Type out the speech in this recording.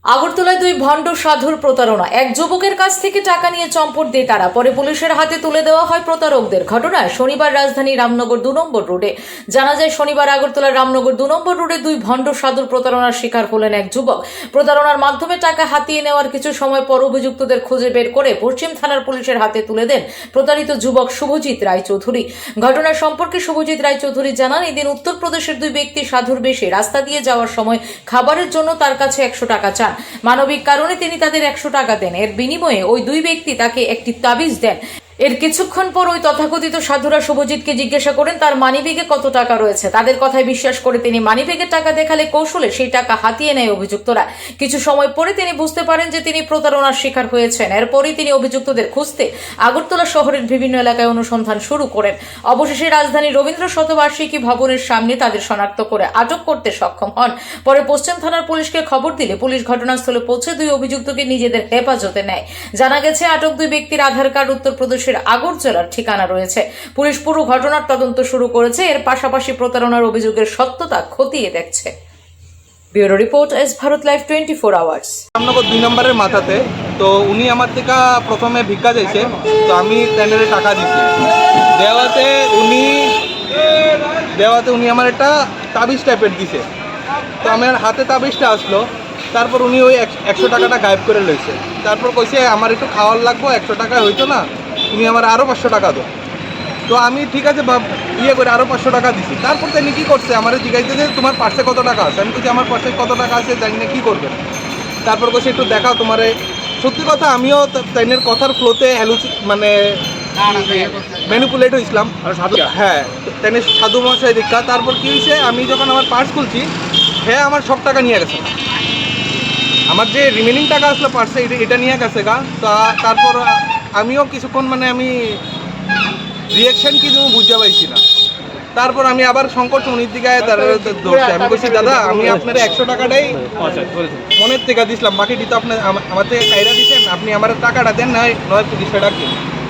আগরতলায় দুই ভণ্ড সাধুর প্রতারণা। এক যুবকের কাছ থেকে টাকা নিয়ে চম্পট দিয়ে তারা পরে পুলিশের হাতে তুলে দেওয়া হয় প্রতারকদের। ঘটনায় শনিবার রাজধানী রামনগর 2 নম্বর রোডে। জানা যায়, শনিবার আগরতলার রামনগর 2 নম্বর রোডে দুই ভণ্ড সাধুর প্রতারণার শিকার হলেন এক যুবক। প্রতারণার মাধ্যমে টাকা হাতিয়ে নেওয়ার কিছু সময় পর অভিযুক্তদের খুঁজে বের করে পশ্চিম থানার পুলিশের হাতে তুলে দেন প্রতারিত যুবক শুভজিৎ রায়চৌধুরী। ঘটনা সম্পর্কে শুভজিৎ রায়চৌধুরী জানান, এদিন উত্তরপ্রদেশের দুই ব্যক্তি সাধুর বেশে রাস্তা দিয়ে যাওয়ার সময় খাবারের জন্য তার কাছে 100 টাকা চান। মানবিক কারণে তিনি তাদের 100 টাকা দেন। এর বিনিময়ে ওই দুই ব্যক্তি তাকে একটি তাবিজ দেন। এর কিছুক্ষণ পর ওই তথাকথিত সাধুরা শুভজিৎকে জিজ্ঞাসা করেন তার মানিব্যাগে কত টাকা রয়েছে। তাদের কথায় বিশ্বাস করে তিনি মানিব্যাগের টাকা দেখালে কৌশলে সেই টাকা হাতিয়ে নেয় অভিযুক্তরা। কিছু সময় পরে তিনি বুঝতে পারেন যে তিনি প্রতারণার শিকার হয়েছেন। এরপরই তিনি অভিযুক্তদের খুঁজতে আগরতলা শহরের বিভিন্ন এলাকায় অনুসন্ধান শুরু করেন। অবশেষে রাজধানীর রবীন্দ্র শতবার্ষিকী ভবনের সামনে তাদের শনাক্ত করে আটক করতে সক্ষম হন। পরে পশ্চিম থানার পুলিশকে খবর দিলে পুলিশ ঘটনাস্থলে পৌঁছে দুই অভিযুক্তকে নিজেদের হেফাজতে নেয়। জানা গেছে, আটক দুই ব্যক্তির আধার কার্ড উত্তরপ্রদেশের আগরতলার ঠিকানা রয়েছে। পুলিশ পুরো ঘটনার তদন্ত শুরু করেছে। এর পাশাপাশি প্রতারণার অভিযোগের সত্যতা খতিয়ে দেখছে। Bureau report, S Bharat live 24 hours. Ramnagar 2 নম্বরের মাথাতে তো উনি আমার থেকে প্রথমে ভিক্ষা চাইছে, তো আমি ট্রেনের টাকা দিচ্ছি। দেওয়াতে উনি আমার একটা তাবিজ টাইপের দিছে। তো আমার হাতে তাবিজটা আসলো, তারপর উনি ওই 100 টাকাটা গায়েব করে লইছে। তারপর কইছে আমার একটু খাওয়ার লাগবো, 100 টাকায় হইতো না, তুমি আমার আরও 500 টাকা দাও। তো আমি ঠিক আছে ইয়ে করে আরও 500 টাকা দিছি। তারপর তিনি কী করছে, আমার জিজ্ঞাসা যে তোমার পার্সে কত টাকা আছে। আমি বলছি আমার পার্সে কত টাকা আছে জানি না, কী করবে। তারপর কইছে একটু দেখাও তোমার। সত্যি কথা, আমিও তাইনের কথার ফ্লোতে মানে ম্যানিপুলেট হয়েছিলাম। হ্যাঁ, তাইনের সাধু মশাই দীক্ষা। তারপর কী হয়েছে, আমি যখন আমার পার্স খুলছি, হ্যাঁ আমার সব টাকা নিয়ে গেছে। আমার যে রিমেনিং টাকা আসলো পার্সে এটা নিয়ে গেছে গা। তারপর আমিও কিছুক্ষণ আমি রিয়াকশান কি তুমি বুঝতে পারছি না। তারপর আমি আবার সংকট উনির দিকে ধরছি। আমি বলছি দাদা, আমি আপনার 100 টাকাটাই মনের থেকে দিছিলাম, বাকিটি তো আপনি আমার থেকে কায়রা দিচ্ছেন, আপনি আমার টাকাটা দেন, নয় পুলিশে ডাকেন।